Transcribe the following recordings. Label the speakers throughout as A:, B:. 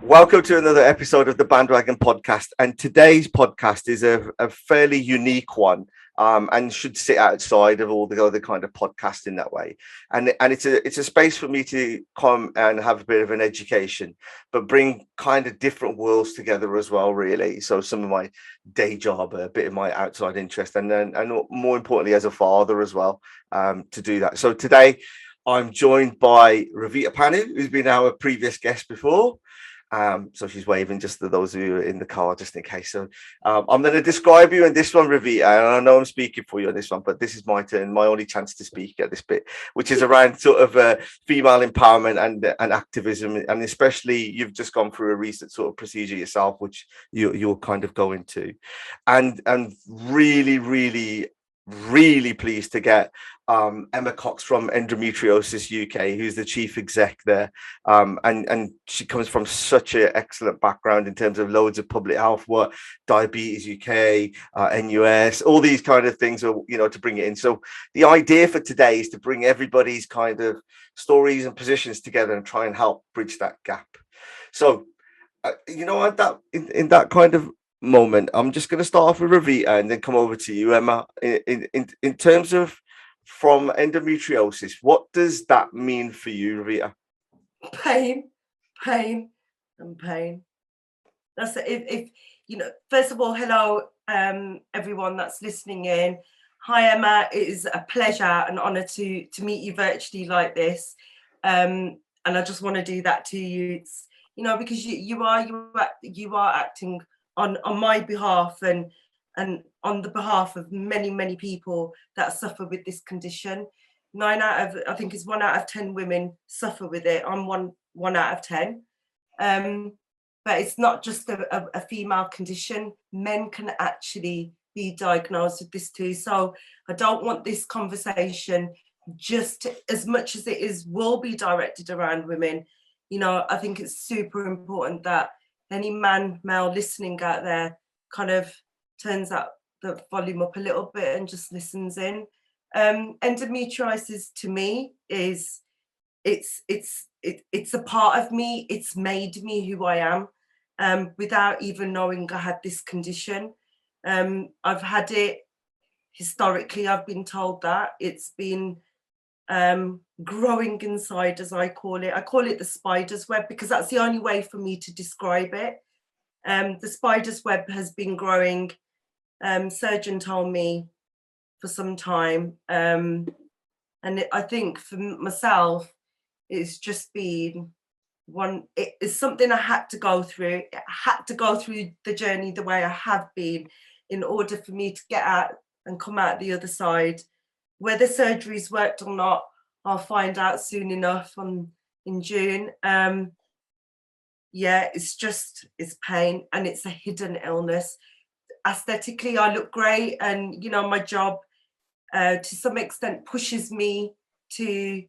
A: Welcome to another episode of the Bhandwagon Podcast. And today's podcast is a fairly unique one, and should sit outside of all the other kind of podcasts in that way. And it's a space for me to come and have a bit of an education, but bring kind of different worlds together as well, really. So some of my day job, a bit of my outside interest, and more importantly, as a father as well, to do that. So today I'm joined by Ravita Pannu, who's been our previous guest before. So she's waving just to those of you in the car, just in case. So I'm going to describe you in this one, Ravita, and I know I'm speaking for you on this one, but this is my turn, my only chance to speak at this bit, which is around sort of female empowerment and activism, and especially you've just gone through a recent sort of procedure yourself, which you'll kind of go into, and really pleased to get Emma Cox from Endometriosis UK, who's the chief exec there, and she comes from such an excellent background in terms of loads of public health work, Diabetes UK, NUS, all these kind of things, are, to bring it in. So the idea for today is to bring everybody's kind of stories and positions together and try and help bridge that gap. So at that in that kind of moment, I'm just going to start off with Ravita and then come over to you, Emma. In terms of from endometriosis, what does that mean for you, Ravita?
B: Pain, and pain. That's if First of all, hello, everyone that's listening in. Hi, Emma. It is a pleasure and honor to meet you virtually like this, and I just want to do that to you. It's, because you are acting on my behalf and on the behalf of many people that suffer with this condition. 1 out of 10 women suffer with it. I'm one out of 10. But it's not just a female condition. Men can actually be diagnosed with this too. So I don't want this conversation, just as much as it will be directed around women. I think it's super important that any male listening out there kind of turns up the volume up a little bit and just listens in. Endometriosis to me is it's a part of me. It's made me who I am, without even knowing I had this condition. I've had it historically. I've been told that it's been growing inside, as I call it. I call it the spider's web because that's the only way for me to describe it. The spider's web has been growing. Surgeon told me for some time, and I think for myself, it's just been it is something I had to go through. I had to go through the journey the way I have been in order for me to get out and come out the other side. Whether surgery's worked or not, I'll find out soon enough in June. It's pain and it's a hidden illness. Aesthetically, I look great, and my job to some extent pushes me to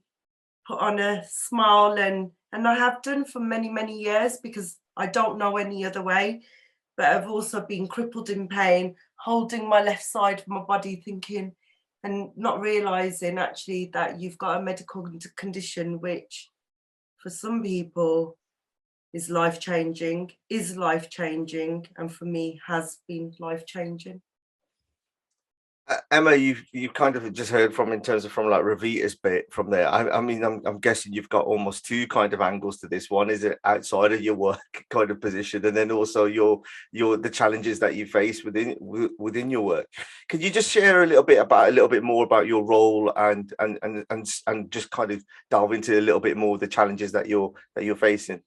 B: put on a smile, and I have done for many years because I don't know any other way. But I've also been crippled in pain, holding my left side of my body, thinking and not realizing actually that you've got a medical condition which for some people is life-changing, and for me has been life-changing.
A: Emma, you've kind of just heard from, in terms of from like Ravita's bit from there. I mean, I'm guessing you've got almost two kind of angles to this. One is it outside of your work kind of position, and then also your the challenges that you face within your work. Could you just share a little bit more about your role and just kind of delve into a little bit more of the challenges that you're facing?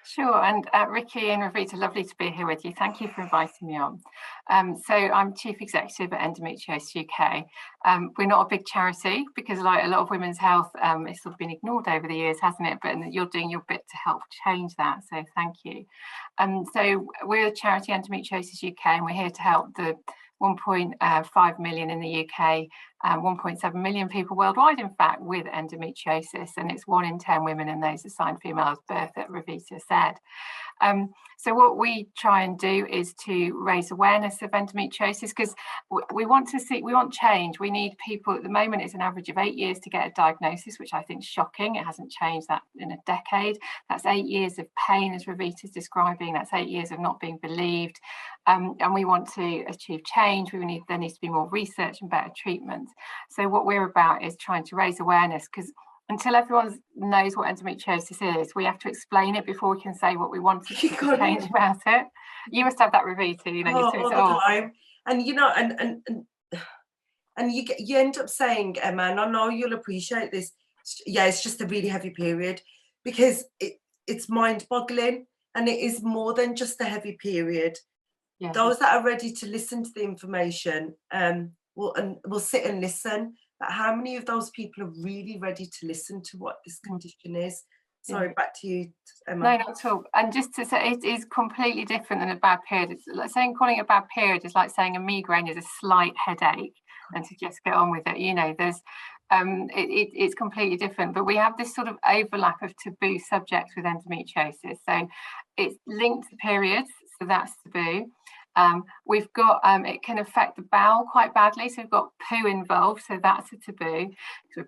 C: Sure, and Ricky and Ravita, lovely to be here with you. Thank you for inviting me on. So I'm Chief Executive at Endometriosis UK. We're not a big charity because, like a lot of women's health, it's sort of been ignored over the years, hasn't it? But you're doing your bit to help change that, so thank you. So we're a charity, Endometriosis UK, and we're here to help the 1.5 million in the UK 1.7 million people worldwide, in fact, with endometriosis, and it's 1 in 10 women in those assigned females birth that Ravita said. So what we try and do is to raise awareness of endometriosis, because we want change. We need people. At the moment, it's an average of 8 years to get a diagnosis, which I think is shocking. It hasn't changed that in a decade. That's 8 years of pain, as Ravita's describing. That's 8 years of not being believed. And we want to achieve change. There needs to be more research and better treatment. So what we're about is trying to raise awareness, because until everyone knows what endometriosis is, we have to explain it before we can say what we want to change about it. You must have that, Ravita,
B: all the time. And and you end up saying, Emma, and I know you'll appreciate this, it's just a really heavy period, because it's mind-boggling, and it is more than just a heavy period. Yeah. Those that are ready to listen to the information will sit and listen. But how many of those people are really ready to listen to what this condition is? Sorry, back to you, Emma.
C: No, not at all. And just to say, it is completely different than a bad period. It's like calling it a bad period is like saying a migraine is a slight headache, and to just get on with it. There's it's completely different. But we have this sort of overlap of taboo subjects with endometriosis. So it's linked to periods, so that's taboo. We've got it can affect the bowel quite badly, so we've got poo involved, so that's a taboo. So,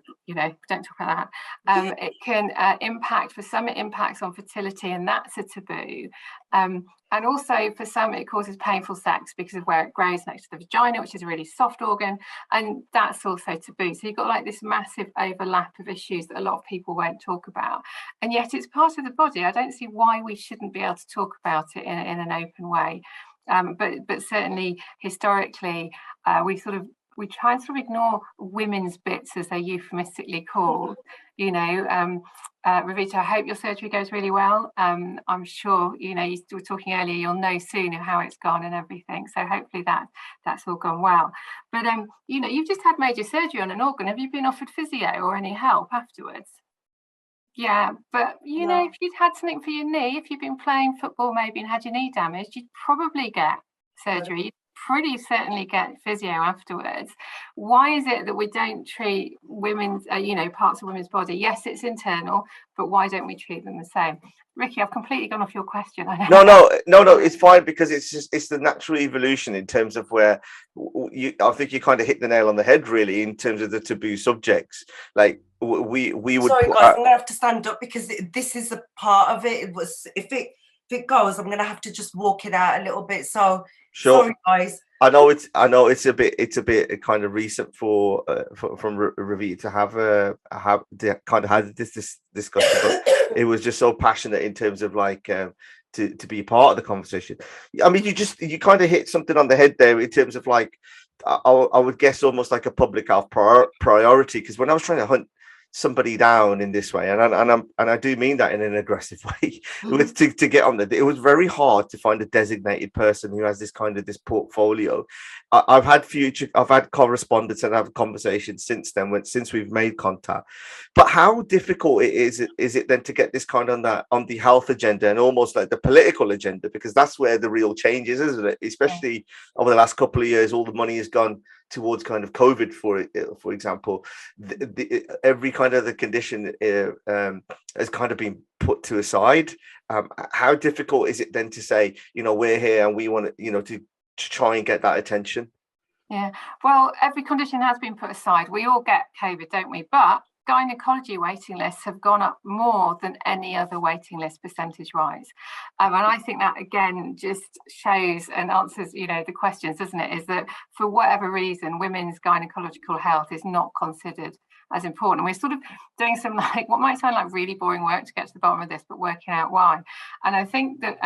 C: don't talk about that. It can impact, for some it impacts on fertility, and that's a taboo. And also for some it causes painful sex because of where it grows next to the vagina, which is a really soft organ, and that's also taboo. So you've got like this massive overlap of issues that a lot of people won't talk about, and yet it's part of the body. I don't see why we shouldn't be able to talk about it in an open way. But certainly historically, we try and sort of ignore women's bits, as they're euphemistically called. Ravita, I hope your surgery goes really well. I'm sure you were talking earlier. You'll know soon how it's gone and everything. So hopefully that's all gone well. But you've just had major surgery on an organ. Have you been offered physio or any help afterwards? Yeah, but if you'd had something for your knee, if you've been playing football maybe and had your knee damaged, you'd probably get surgery. You'd pretty certainly get physio afterwards. Why is it that we don't treat women's, parts of women's body? Yes, it's internal, but why don't we treat them the same? Ricky, I've completely gone off your question.
A: No, it's fine, because it's the natural evolution in terms of where I think you kind of hit the nail on the head, really, in terms of the taboo subjects. Like we would.
B: Sorry, guys, I'm gonna have to stand up because this is a part of it. It was if it goes, I'm gonna have to just walk it out a little bit. So
A: sure.
B: Sorry, guys.
A: I know it's a bit kind of recent from Ravita to have kind of had this discussion, but it was just so passionate in terms of like to be part of the conversation. I mean, you kind of hit something on the head there in terms of like I would guess almost like a public health priority, because when I was trying to hunt somebody down in this way, and I do mean that in an aggressive way, to get on it was very hard to find a designated person who has this portfolio. I've had correspondence and have conversations since then, since we've made contact. But how difficult is it then to get this kind of on the health agenda and almost like the political agenda, because that's where the real change is, isn't it? Especially over the last couple of years, all the money has gone towards kind of COVID, for example. Every kind of the condition has kind of been put to a side. How difficult is it then to say, we're here and we want to try and get that attention?
C: Yeah, well, every condition has been put aside. We all get COVID, don't we? But gynecology waiting lists have gone up more than any other waiting list percentage-wise. And I think that, again, just shows and answers, the questions, doesn't it? Is that for whatever reason, women's gynecological health is not considered as important. And we're sort of doing some what might sound like really boring work to get to the bottom of this, but working out why. And I think that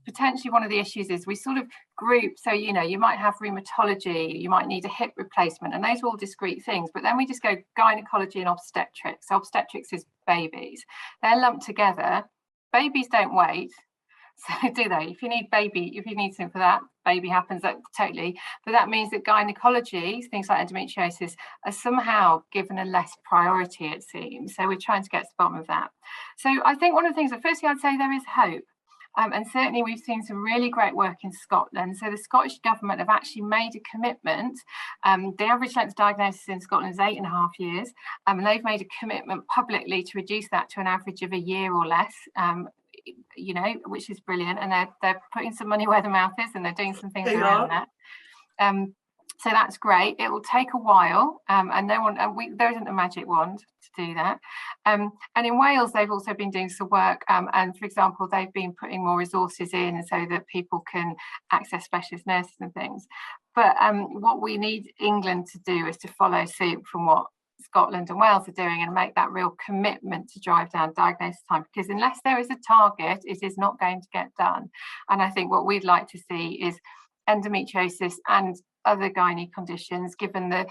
C: potentially one of the issues is we sort of group. So, you might have rheumatology, you might need a hip replacement, and those are all discrete things. But then we just go gynecology and obstetrics. So obstetrics is babies. They're lumped together. Babies don't wait. So do they? If you need something for that, baby happens, that totally. But that means that gynecology, things like endometriosis, are somehow given a less priority, it seems. So we're trying to get to the bottom of that. So I think one of the things, firstly, I'd say there is hope. And certainly we've seen some really great work in Scotland. So the Scottish government have actually made a commitment. The average length of diagnosis in Scotland is 8.5 years. And they've made a commitment publicly to reduce that to an average of a year or less. Which is brilliant, and they're putting some money where the mouth is, and they're doing some things around that. So that's great. It will take a while, and there isn't a magic wand to do that. And in Wales, they've also been doing some work, and for example, they've been putting more resources in so that people can access specialist nurses and things. But what we need England to do is to follow suit from what Scotland and Wales are doing and make that real commitment to drive down diagnosis time, because unless there is a target, it is not going to get done. And I think what we'd like to see is endometriosis and other gynae conditions given the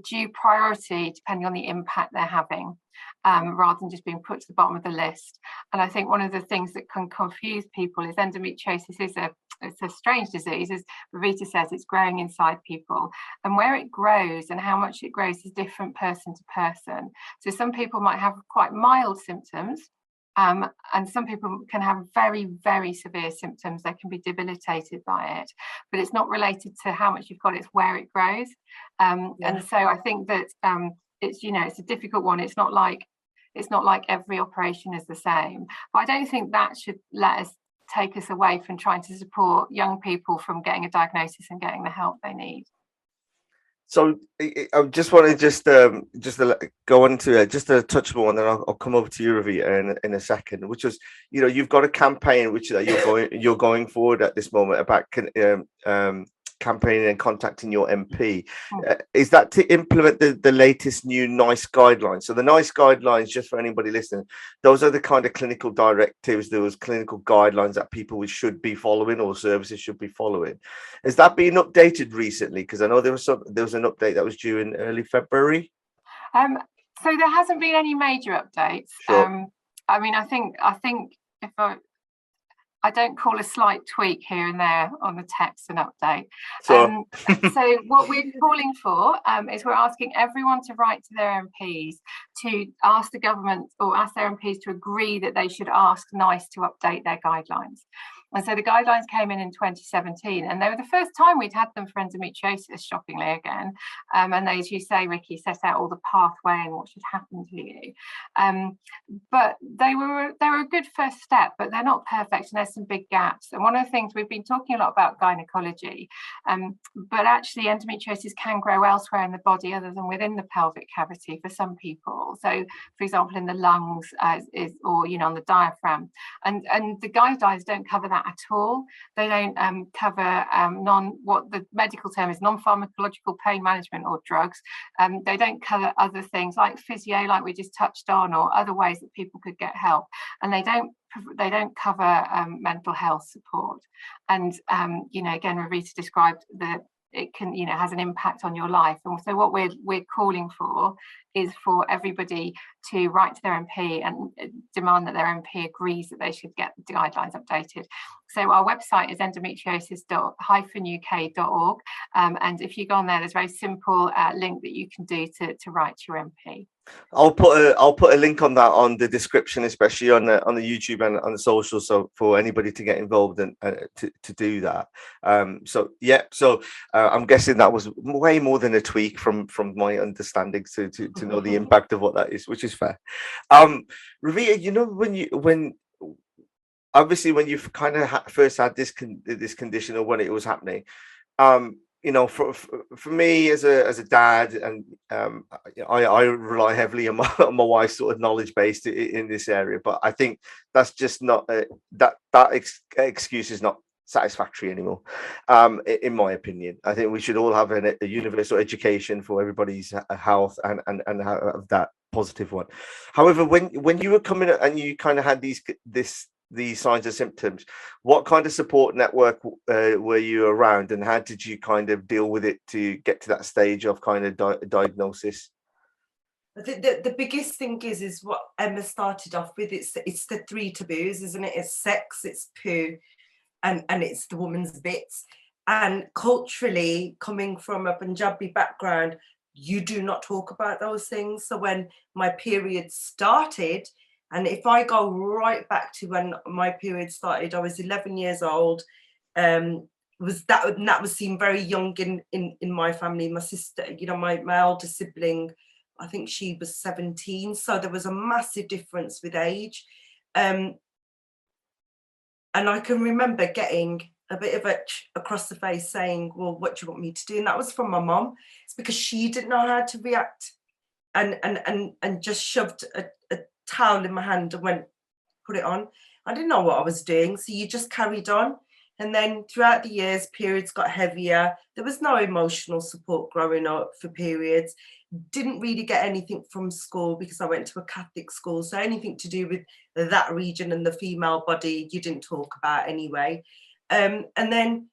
C: due priority depending on the impact they're having, rather than just being put to the bottom of the list. And I think one of the things that can confuse people is endometriosis is it's a strange disease. As Ravita says, it's growing inside people, and where it grows and how much it grows is different person to person. So some people might have quite mild symptoms, and some people can have very, very severe symptoms. They can be debilitated by it, but it's not related to how much you've got, it's where it grows. And so I think that it's a difficult one. It's not like every operation is the same, but I don't think that should let us take us away from trying to support young people from getting a diagnosis and getting the help they need.
A: So I just want to go on to just a touch more, and then I'll come over to you, Ravita, in a second. Which was, you've got a campaign which you're going forward at this moment about campaigning and contacting your MP. Is that to implement the latest new NICE guidelines? So the NICE guidelines, just for anybody listening, those are the kind of clinical directives, those clinical guidelines that people should be following or services should be following. Has that been updated recently? Because I know there was an update that was due in early February.
C: So there hasn't been any major updates.
A: Sure.
C: I think if I don't call a slight tweak here and there on the text an update. So what we're calling for is we're asking everyone to write to their MPs to ask the government or ask their MPs to agree that they should ask NICE to update their guidelines. And so the guidelines came in 2017, and they were the first time we'd had them for endometriosis, shockingly again. And they, as you say, Ricky, set out all the pathway and what should happen to you. But they were a good first step, but they're not perfect, and there's some big gaps. And one of the things we've been talking a lot about gynecology, but actually endometriosis can grow elsewhere in the body other than within the pelvic cavity for some people. So, for example, in the lungs, or on the diaphragm. And the guidelines don't cover that at all. They don't cover what the medical term is non-pharmacological pain management or drugs. They don't cover other things like physio, like we just touched on, or other ways that people could get help. And they don't cover mental health support. And again, Ravita described that it can has an impact on your life. And so what we're calling for is for everybody to write to their MP and demand that their MP agrees that they should get the guidelines updated. So our website is endometriosis-uk.org, and if you go on there, there's a very simple link that you can do to write to your MP.
A: I'll put a link on that on the description, especially on the YouTube and on the social, so for anybody to get involved and to do that. So I'm guessing that was way more than a tweak from my understanding to know the impact of what that is, which is fair. Ravita, when you've kind of first had this condition, or when it was happening, for me as a dad, and I rely heavily on my wife's sort of knowledge base in this area, but I think that's just not that excuse is not satisfactory anymore, in my opinion. I think we should all have a universal education for everybody's health and have that positive one. However, when you were coming and you kind of had these signs and symptoms, what kind of support network were you around, and how did you kind of deal with it to get to that stage of kind of diagnosis?
B: I think the biggest thing is what Emma started off with. It's the 3 taboos, isn't it? It's sex, it's poo, and it's the woman's bits. And culturally, coming from a Punjabi background, you do not talk about those things. So when my period started, And if I go right back to when my period started, I was 11 years old. That was seen very young in my family. My sister, my older sibling, I think she was 17. So there was a massive difference with age. And I can remember getting a bit of itch across the face saying, well, what do you want me to do? And that was from my mom. It's because she didn't know how to react and just shoved a towel in my hand and went, put it on. I didn't know what I was doing. So you just carried on. And then throughout the years, periods got heavier. There was no emotional support growing up for periods. Didn't really get anything from school because I went to a Catholic school. So anything to do with that region and the female body, you didn't talk about anyway. And then,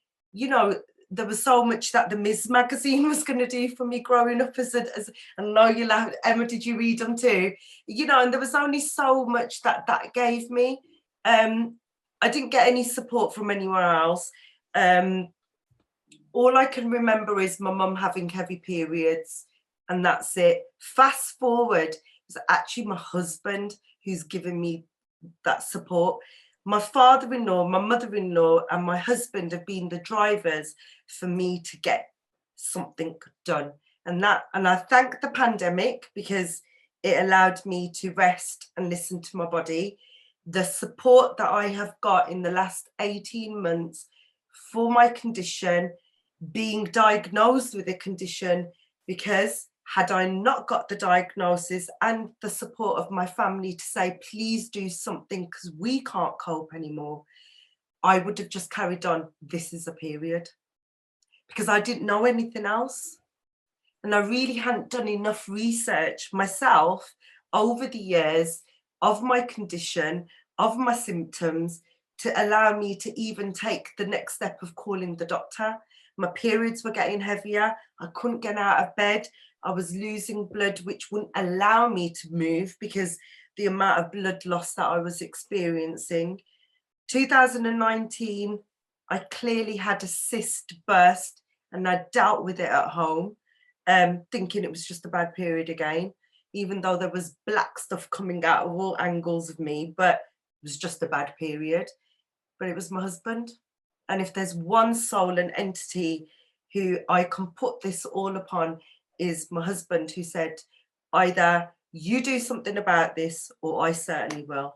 B: there was so much that the Ms. magazine was going to do for me growing up as I know you laughed. Emma, did you read them too? And there was only so much that gave me. I didn't get any support from anywhere else. All I can remember is my mum having heavy periods, and that's it. Fast forward, it's actually my husband who's given me that support. My father-in-law, my mother-in-law, and my husband have been the drivers for me to get something done. And I thank the pandemic because it allowed me to rest and listen to my body. The support that I have got in the last 18 months for my condition, being diagnosed with a condition, because had I not got the diagnosis and the support of my family to say, please do something because we can't cope anymore, I would have just carried on. This is a period, because I didn't know anything else. And I really hadn't done enough research myself over the years of my condition, of my symptoms, to allow me to even take the next step of calling the doctor. My periods were getting heavier. I couldn't get out of bed. I was losing blood, which wouldn't allow me to move because the amount of blood loss that I was experiencing. 2019, I clearly had a cyst burst and I dealt with it at home, thinking it was just a bad period again, even though there was black stuff coming out of all angles of me, but it was just a bad period. But it was my husband. And if there's one soul and entity who I can put this all upon, is my husband, who said, either you do something about this or I certainly will.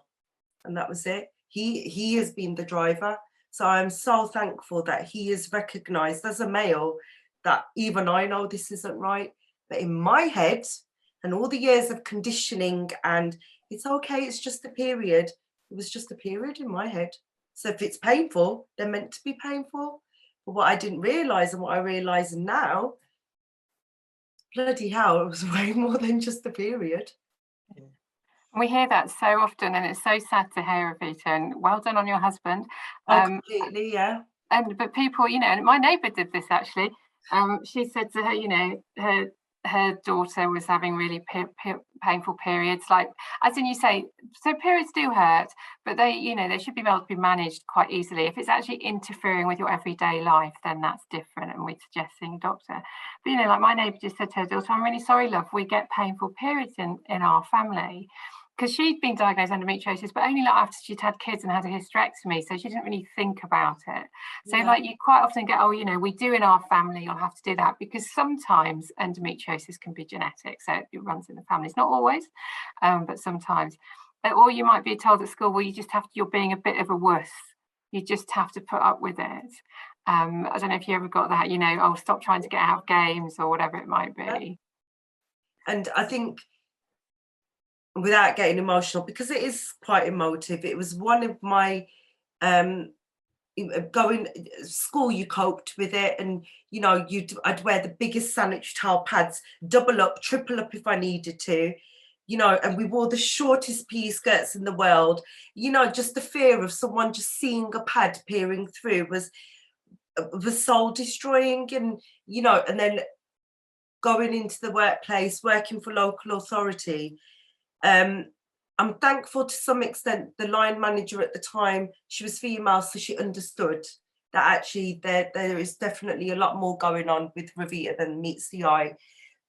B: And that was it. He has been the driver. So I'm so thankful that he is recognised as a male, that even I know this isn't right. But in my head and all the years of conditioning and it's okay, it's just a period. It was just a period in my head. So if it's painful, they're meant to be painful. But what I didn't realise and what I realise now, bloody hell, it was way more than just a period.
C: We hear that so often, and it's so sad to hear, Ravita, and well done on your husband.
B: Completely, yeah.
C: But people, and my neighbour did this actually. She said to her, her daughter was having really painful periods, like, as in you say, so periods do hurt, but they should be able to be managed quite easily. If it's actually interfering with your everyday life, then that's different, and we'd suggest seeing a doctor. But like my neighbour just said to her daughter, I'm really sorry, love, we get painful periods in our family. Because she'd been diagnosed with endometriosis, but only after she'd had kids and had a hysterectomy, so she didn't really think about it. So you quite often get, we do in our family, you'll have to do that, because sometimes endometriosis can be genetic, so it runs in the family. It's not always, but sometimes. Or you might be told at school, well, you're being a bit of a wuss. You just have to put up with it. I don't know if you ever got that, stop trying to get out of games or whatever it might be.
B: Yeah. And I think, without getting emotional, because it is quite emotive, it was one of my going school, you coped with it, and I'd wear the biggest sanitary towel pads, double up, triple up if I needed to, and we wore the shortest PE skirts in the world. Just the fear of someone just seeing a pad peering through was soul destroying. And and then going into the workplace, working for local authority, I'm thankful to some extent the line manager at the time, she was female, so she understood that actually there is definitely a lot more going on with Ravita than meets the eye.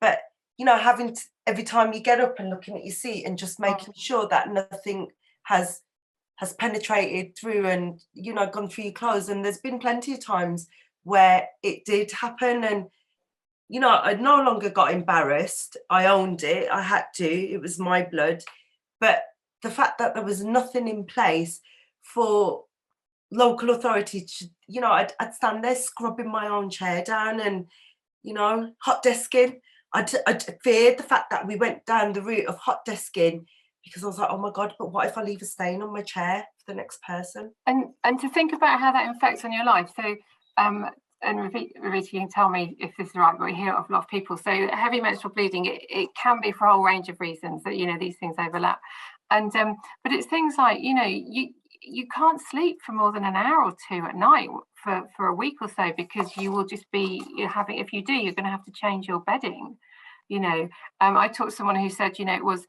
B: But you know, having to, every time you get up and looking at your seat and just making sure that nothing has penetrated through and, you know, gone through your clothes. And there's been plenty of times where it did happen, and, you know, I no longer got embarrassed. I owned it. I had to. It was my blood. But the fact that there was nothing in place for local authority to, you know, I'd stand there scrubbing my own chair down and, you know, hot desking. I'd feared the fact that we went down the route of hot desking, because I was like, oh my God, but what if I leave a stain on my chair for the next person?
C: And to think about how that affects on your life. So, and Ravita, you can tell me if this is right, but we hear it of a lot of people. So heavy menstrual bleeding, it can be for a whole range of reasons that, you know, these things overlap. And but it's things like, you know, you can't sleep for more than an hour or two at night for a week or so, because you will just be having, if you do, you're going to have to change your bedding. You know, I talked to someone who said, you know, it was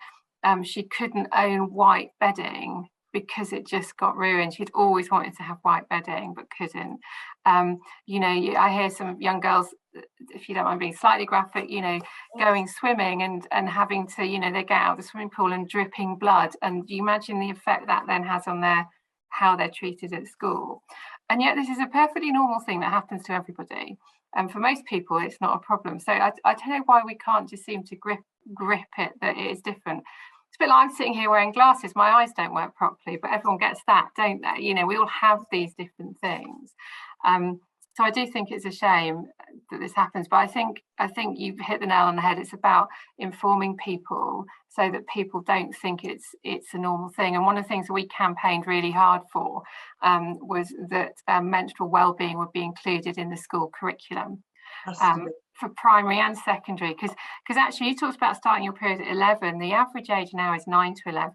C: she couldn't own white bedding because it just got ruined. She'd always wanted to have white bedding but couldn't. You know, I hear some young girls, if you don't mind being slightly graphic, you know, going swimming and having to, you know, they get out of the swimming pool and dripping blood, and you imagine the effect that then has on how they're treated at school. And yet this is a perfectly normal thing that happens to everybody, and for most people it's not a problem. So I don't know why we can't just seem to grip it that it is different. It's a bit like I'm sitting here wearing glasses, my eyes don't work properly, but everyone gets that, don't they? You know, we all have these different things. So I do think it's a shame that this happens, but I think you've hit the nail on the head. It's about informing people so that people don't think it's a normal thing. And one of the things that we campaigned really hard for was that menstrual wellbeing would be included in the school curriculum. For primary and secondary, because actually you talked about starting your period at 11. The average age now is 9 to 11,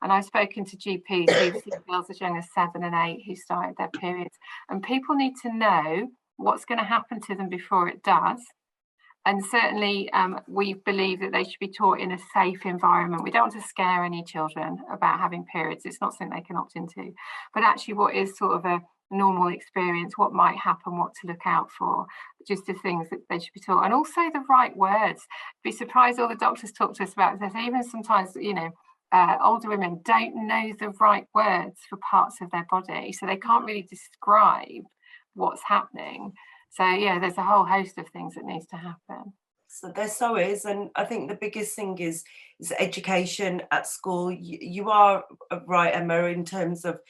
C: and I've spoken to GPs who've seen girls as young as 7 and 8 who started their periods, and people need to know what's going to happen to them before it does. And certainly we believe that they should be taught in a safe environment. We don't want to scare any children about having periods. It's not something they can opt into, but actually what is sort of a normal experience, what might happen, what to look out for, just the things that they should be taught. And also the right words. Be surprised all the doctors talk to us about this. Even sometimes, you know, older women don't know the right words for parts of their body, so they can't really describe what's happening. So yeah, there's a whole host of things that needs to happen.
B: So there is, and I think the biggest thing is education at school. You are right, Emma, in terms of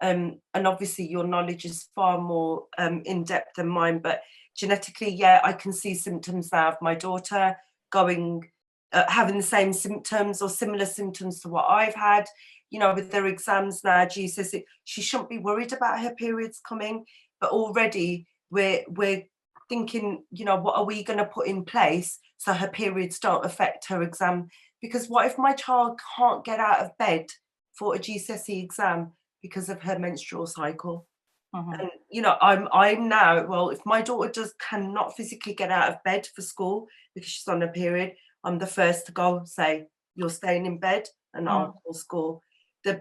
B: and obviously your knowledge is far more in depth than mine, but genetically, yeah, I can see symptoms now of my daughter going having the same symptoms or similar symptoms to what I've had, you know, with their exams now. GCSE, she shouldn't be worried about her periods coming, but already we're thinking, you know, what are we going to put in place so her periods don't affect her exam? Because what if my child can't get out of bed for a GCSE exam because of her menstrual cycle? And, you know, I'm now, well, if my daughter cannot physically get out of bed for school because she's on her period, I'm the first to go say, you're staying in bed, and I'll call school. For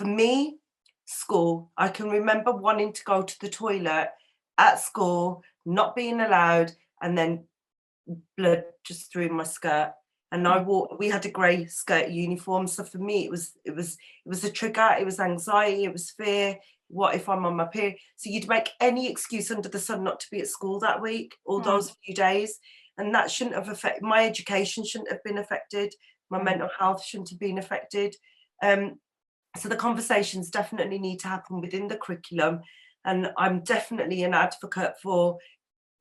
B: me, school, I can remember wanting to go to the toilet at school, not being allowed, and then blood just through my skirt. And we had a grey skirt uniform, so for me it was a trigger. It was anxiety, it was fear. What if I'm on my period? So you'd make any excuse under the sun not to be at school that week, all those few days, and that shouldn't have affected my education. Shouldn't have been affected. My mental health shouldn't have been affected. So the conversations definitely need to happen within the curriculum, and I'm definitely an advocate for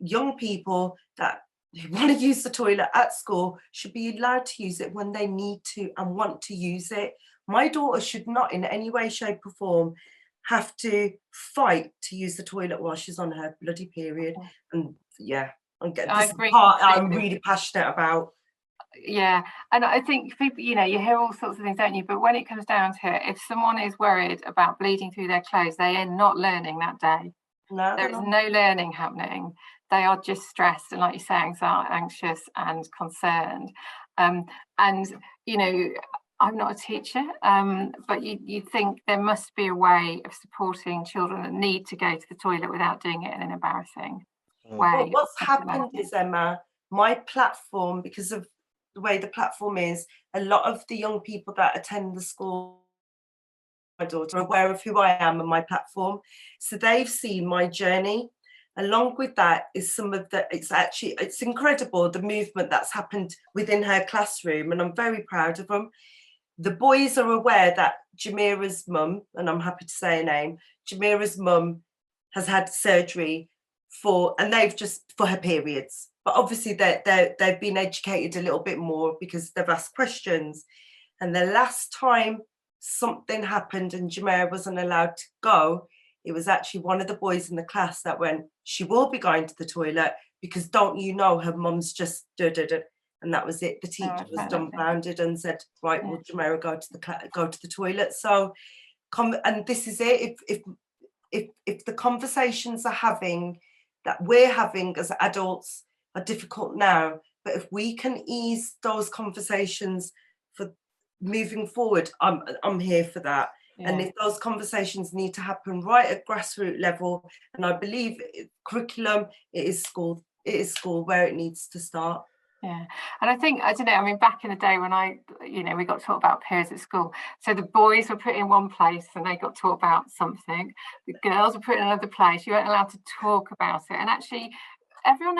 B: young people that who want to use the toilet at school should be allowed to use it when they need to and want to use it. My daughter should not in any way, shape or form have to fight to use the toilet while she's on her bloody period. And yeah, this part I'm really passionate about.
C: Yeah, and I think people, you know, you hear all sorts of things, don't you? But when it comes down to it, if someone is worried about bleeding through their clothes, they are not learning that day.
B: No,
C: there is no learning happening. They are just stressed and, like you say, anxious and concerned. And you know, I'm not a teacher, but you'd think there must be a way of supporting children that need to go to the toilet without doing it in an embarrassing way.
B: Well, what's happened is, Emma, my platform, because of the way the platform is, a lot of the young people that attend the school, my daughter, are aware of who I am and my platform. So they've seen my journey. Along with that is it's incredible, the movement that's happened within her classroom, and I'm very proud of them. The boys are aware that Jamira's mum, and I'm happy to say her name, Jamira's mum has had surgery for her periods. But obviously they've been educated a little bit more because they've asked questions. And the last time something happened and Jamira wasn't allowed to go, it was actually one of the boys in the class that went, she will be going to the toilet because don't you know her mum's just da-da-da. And that was it. The teacher was dumbfounded and said, right, will Jamira go to the toilet? So and this is it. If the conversations that we're having as adults are difficult now, but if we can ease those conversations for moving forward, I'm here for that. Yeah. And if those conversations need to happen right at grassroots level, and I believe curriculum, it is school where it needs to start.
C: Yeah, and I don't know, I mean, back in the day when we got taught about periods at school, so the boys were put in one place and they got taught about something, the girls were put in another place, you weren't allowed to talk about it, and actually everyone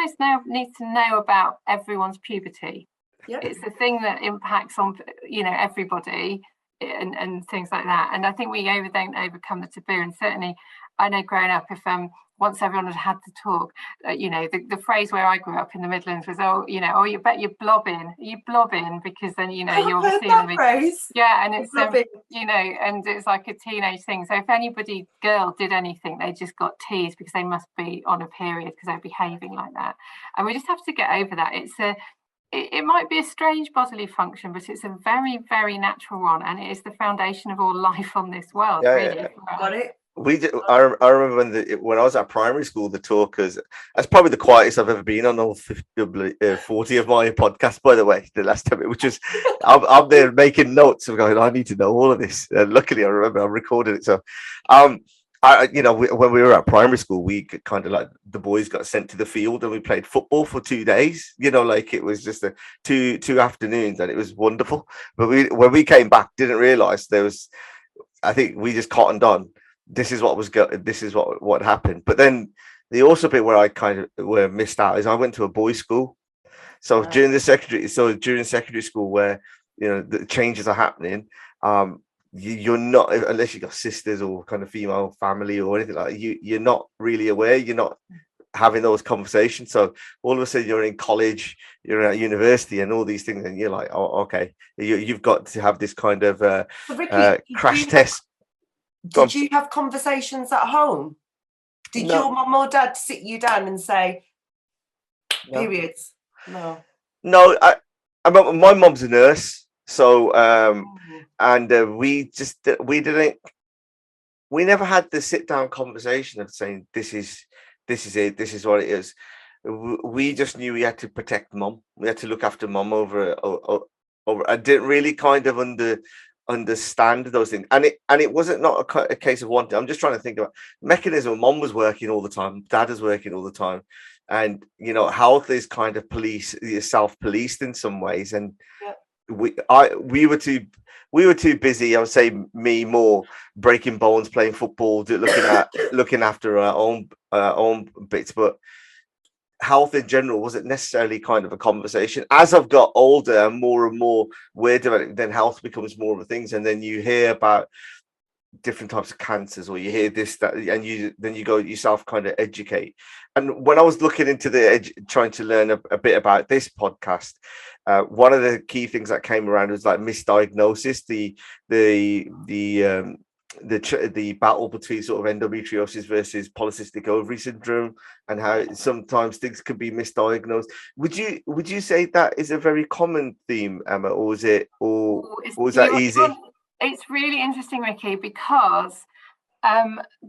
C: needs to know about everyone's puberty. Yeah. It's the thing that impacts on everybody and things like that, and I think we don't overcome the taboo. And certainly I know growing up, if once everyone had to talk, the phrase where I grew up in the Midlands was, you bet you're blobbing. Are you blobbing? Because then, you're obviously
B: that phrase.
C: Yeah, and it's, and it's like a teenage thing. So if girl did anything, they just got teased because they must be on a period because they're behaving like that. And we just have to get over that. It might be a strange bodily function, but it's a very, very natural one. And it is the foundation of all life on this world, really.
B: Yeah. Got it.
A: I remember when I was at primary school, the talkers, that's probably the quietest I've ever been on all 40 of my podcasts, by the way, the last time, which was, I'm there making notes of going, I need to know all of this. And luckily I remember I recorded it. So, when we were at primary school, we kind of like the boys got sent to the field and we played football for 2 days, it was just two afternoons and it was wonderful. But when we came back, didn't realize I think we just cottoned on. This is what happened. But then the also bit where I kind of missed out is I went to a boys' school. So during secondary school where the changes are happening, you're not, unless you got sisters or kind of female family or anything like that, you're not really aware. You're not having those conversations. So all of a sudden you're in college, you're at university, and all these things, and you're like, oh, okay, you've got to have this kind of crash test.
B: Did you have conversations at home? Did your mum or dad sit you down and say, periods? No. No,
A: my mum's a nurse, so and we never had the sit down conversation of saying this is it, this is what it is. We just knew we had to protect mum. We had to look after mum over. I didn't really kind of understand those things, and it wasn't not a case of wanting. I'm just trying to think about mechanism. Mom was working all the time, dad is working all the time, and health is kind of self-policed in some ways, and we were too busy. I would say me more breaking bones, playing football, looking after our own bits, but health in general wasn't necessarily kind of a conversation. As I've got older and more we're developing, then health becomes more of a thing. And then you hear about different types of cancers, or you hear this, that, and you go yourself kind of educate. And when I was looking into trying to learn a bit about this podcast, one of the key things that came around was like misdiagnosis, the battle between sort of endometriosis versus polycystic ovary syndrome, and how sometimes things can be misdiagnosed. Would you say that is a very common theme, Emma, or is that easy?
C: It's really interesting, Ricky, because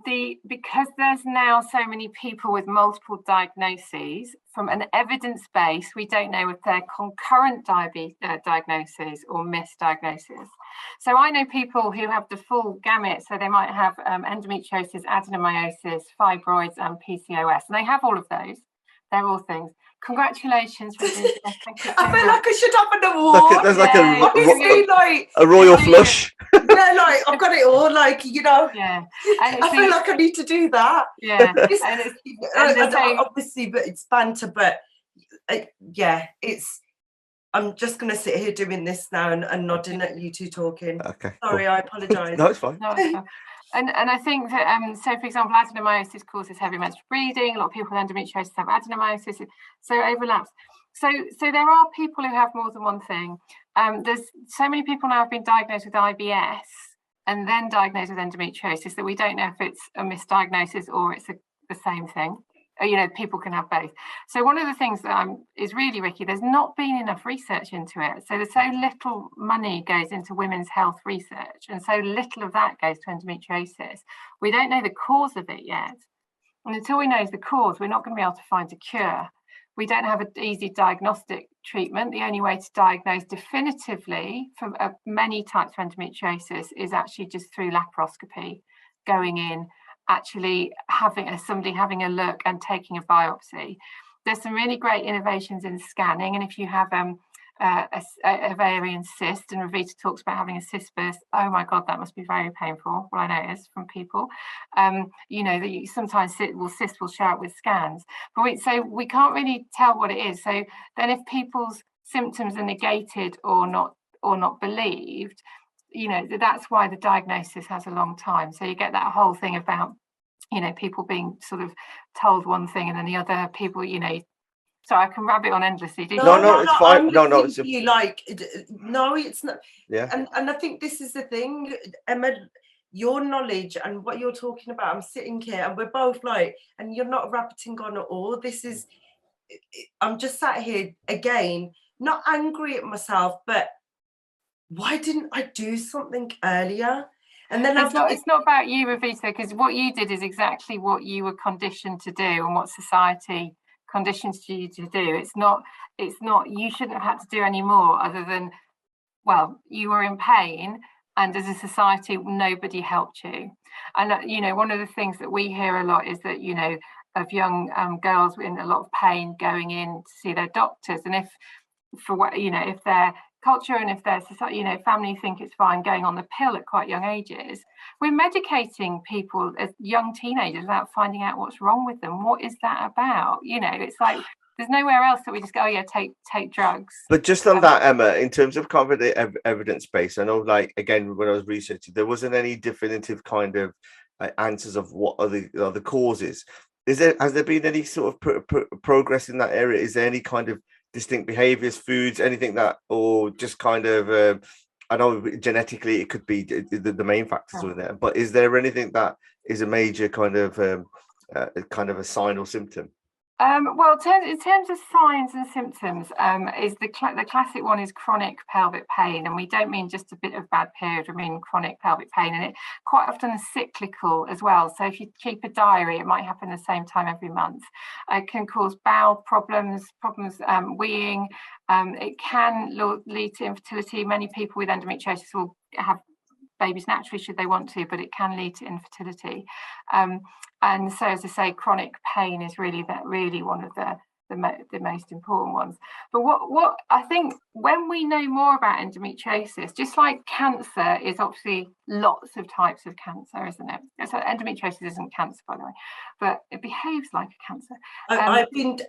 C: because there's now so many people with multiple diagnoses, from an evidence base, we don't know if they're concurrent diagnoses or misdiagnoses. So I know people who have the full gamut. So they might have endometriosis, adenomyosis, fibroids, and PCOS, and they have all of those. They're all things. Congratulations, Ravita. Thank you so
B: I feel
C: much.
B: like I should have an award.
A: There's like
B: Obviously, like
A: a royal flush.
B: yeah, like I've got it all. Like, you know,
C: Yeah, and
B: I feel like I need to do that.
C: yeah, and it's
B: Obviously, but it's banter. But yeah, it's. I'm just going to sit here doing this now and nodding at you two talking.
A: Okay.
B: Sorry,
A: Cool.
B: I apologise.
A: No, it's fine.
C: No, it's fine. And I think that so for example, adenomyosis causes heavy menstrual bleeding. A lot of people with endometriosis have adenomyosis, so it overlaps. So there are people who have more than one thing. There's so many people now have been diagnosed with IBS and then diagnosed with endometriosis that we don't know if it's a misdiagnosis or it's the same thing. You know, people can have both. So one of the things that is really, Ricky, there's not been enough research into it. So there's so little money goes into women's health research, and so little of that goes to endometriosis. We don't know the cause of it yet. And until we know the cause, we're not going to be able to find a cure. We don't have an easy diagnostic treatment. The only way to diagnose definitively for many types of endometriosis is actually just through laparoscopy, going in, actually having a look and taking a biopsy. There's some really great innovations in scanning, and if you have a ovarian cyst, and Ravita talks about having a cyst burst, oh my god, that must be very painful. Well, I know it is from people. You know that you sometimes cysts will show up with scans, but we can't really tell what it is. So then if people's symptoms are negated or not believed, you know, that's why the diagnosis has a long time. So you get that whole thing about, you know, people being sort of told one thing and then the other people, you know. So I can rabbit on endlessly.
A: No, it's fine. No, it's
B: you like no, it's not.
A: Yeah.
B: And I think this is the thing, Emma, your knowledge and what you're talking about. I'm sitting here and we're both like, and you're not rabbiting on at all. This is, I'm just sat here again, not angry at myself, but why didn't I do something earlier? And then
C: it's not about you, Ravita, because what you did is exactly what you were conditioned to do and what society conditions you to do. It's not you shouldn't have had to do any more other than, well, you were in pain and as a society nobody helped you. And you know, one of the things that we hear a lot is that, you know, of young girls in a lot of pain going in to see their doctors, and if for what, you know, if their culture and if their society, you know, family think it's fine going on the pill at quite young ages, we're medicating people as young teenagers without finding out what's wrong with them. What is that about? You know, it's like there's nowhere else that we just go, oh yeah, take drugs.
A: But just on that, Emma, in terms of kind of the evidence base, I know, like, again, when I was researching, there wasn't any definitive kind of answers of what are the causes. Has there been any sort of progress in that area? Is there any kind of distinct behaviors, foods, anything that, or just kind of I know genetically it could be the main factors in there, but is there anything that is a major kind of a sign or symptom?
C: Well, in terms of signs and symptoms, is the classic one is chronic pelvic pain, and we don't mean just a bit of bad period. We mean chronic pelvic pain, and it quite often is cyclical as well. So if you keep a diary, it might happen the same time every month. It can cause bowel problems, weeing. It can lead to infertility. Many people with endometriosis will have babies naturally should they want to, but it can lead to infertility. And so, as I say, chronic pain is really one of the most important ones. But what I think, when we know more about endometriosis, just like cancer is obviously lots of types of cancer, isn't it? So endometriosis isn't cancer, by the way, but it behaves like a cancer.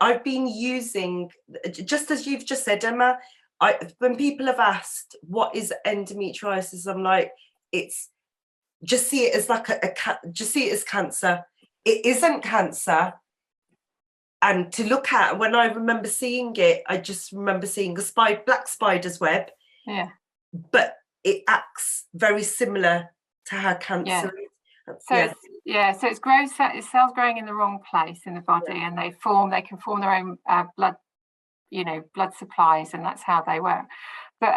B: I've been using, just as you've just said, Emma, when people have asked what is endometriosis, I'm like, it's just see it as like just see it as cancer. It isn't cancer. And to look at, when I remember seeing it, I just remember seeing a black spider's web.
C: Yeah.
B: But it acts very similar to how cancer is.
C: So it's cells growing in the wrong place in the body, and they can form their own blood supplies, and that's how they work. But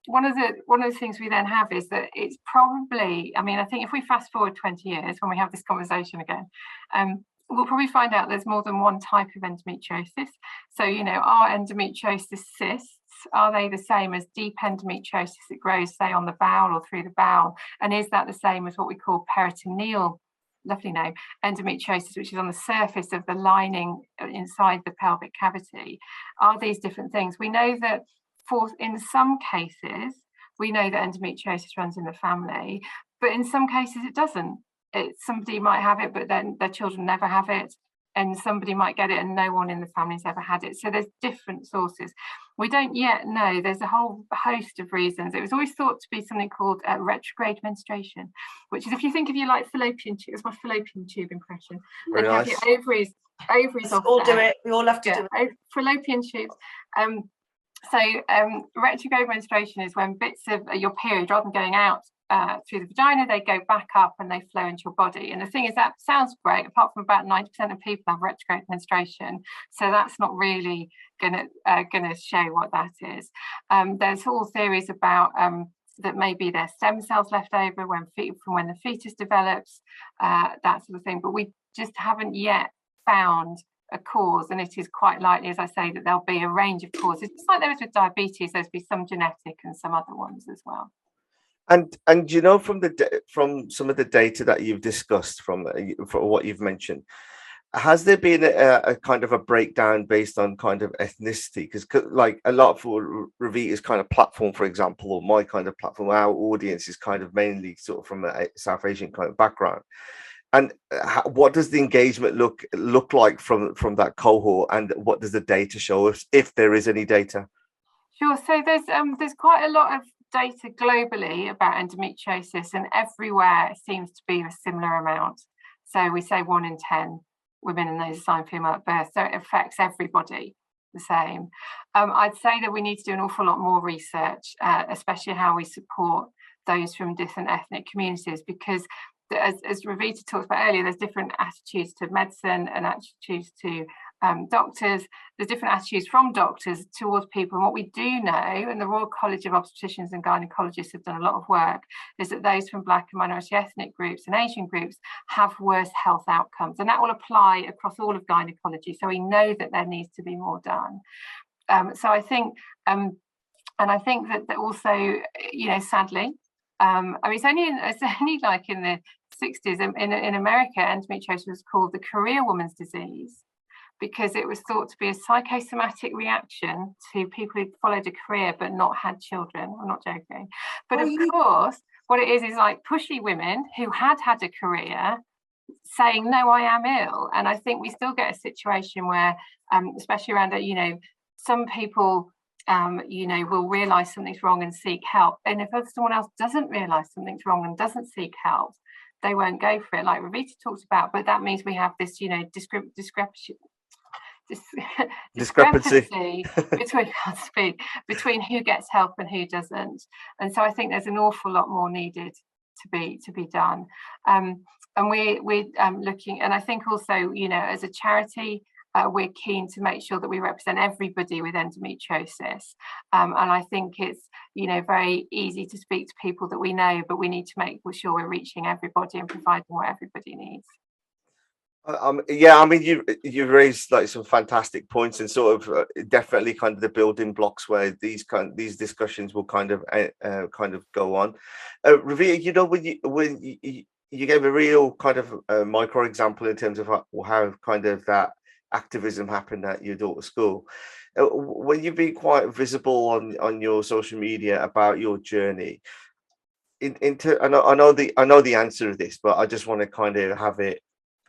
C: one of the things we then have is that it's probably, I mean, I think if we fast forward 20 years when we have this conversation again, we'll probably find out there's more than one type of endometriosis. So, you know, are endometriosis cysts, are they the same as deep endometriosis that grows, say, on the bowel or through the bowel? And is that the same as what we call peritoneal lovely name, endometriosis, which is on the surface of the lining inside the pelvic cavity, are these different things. We know that in some cases, we know that endometriosis runs in the family, but in some cases it doesn't. Somebody might have it, but then their children never have it, and somebody might get it and no one in the family's ever had it. So there's different sources. We don't yet know. There's a whole host of reasons. It was always thought to be something called retrograde menstruation, which is, if you think of you like fallopian tube, it's my fallopian tube impression.
A: Very nice.
C: You have your ovaries off
B: all
C: there.
B: do it. We all have to do it.
C: Fallopian tubes. So retrograde menstruation is when bits of your period, rather than going out through the vagina, they go back up and they flow into your body. And the thing is, that sounds great, apart from about 90% of people have retrograde menstruation, so that's not really gonna show what that is. There's all theories about that maybe there's stem cells left over from when the fetus develops, that sort of thing, but we just haven't yet found a cause, and it is quite likely, as I say, that there'll be a range of causes. Just like there is with diabetes, there's be some genetic and some other ones as well.
A: And you know, from some of the data that you've discussed, from what you've mentioned, has there been a kind of a breakdown based on kind of ethnicity? Because like a lot for Ravita's kind of platform, for example, or my kind of platform, our audience is kind of mainly sort of from a South Asian kind of background. And what does the engagement look like from that cohort, and what does the data show us, if there is any data?
C: Sure. So there's quite a lot of data globally about endometriosis, and everywhere it seems to be a similar amount. So we say 1 in 10 women and those assigned female at birth, so it affects everybody the same. I'd say that we need to do an awful lot more research, especially how we support those from different ethnic communities, because as Ravita talked about earlier, there's different attitudes to medicine and attitudes to doctors. There's different attitudes from doctors towards people. And what we do know, and the Royal College of Obstetricians and Gynecologists have done a lot of work, is that those from Black and minority ethnic groups and Asian groups have worse health outcomes. And that will apply across all of gynecology. So we know that there needs to be more done. So I think, and I think that also, you know, sadly, I mean, it's only like in the 60s in America, endometriosis was called the career woman's disease, because it was thought to be a psychosomatic reaction to people who followed a career but not had children. I'm not joking. But of course, what it is like pushy women who had a career saying, no, I am ill. And I think we still get a situation where, especially around, you know, some people you know, will realise something's wrong and seek help. And if someone else doesn't realise something's wrong and doesn't seek help, they won't go for it, like Ravita talked about. But that means we have this, you know, discrepancy between who gets help and who doesn't. And so I think there's an awful lot more needed to be done. And we're looking, and I think also, you know, as a charity, we're keen to make sure that we represent everybody with endometriosis. And I think it's, you know, very easy to speak to people that we know, but we need to make sure we're reaching everybody and providing what everybody needs.
A: Yeah, I mean, you raised like some fantastic points, and sort of definitely kind of the building blocks where these discussions will kind of go on. Ravita, you know, when you gave a real kind of micro example in terms of how kind of that activism happened at your daughter's school. When you've been quite visible on your social media about your journey, I know the answer to this, but I just want to kind of have it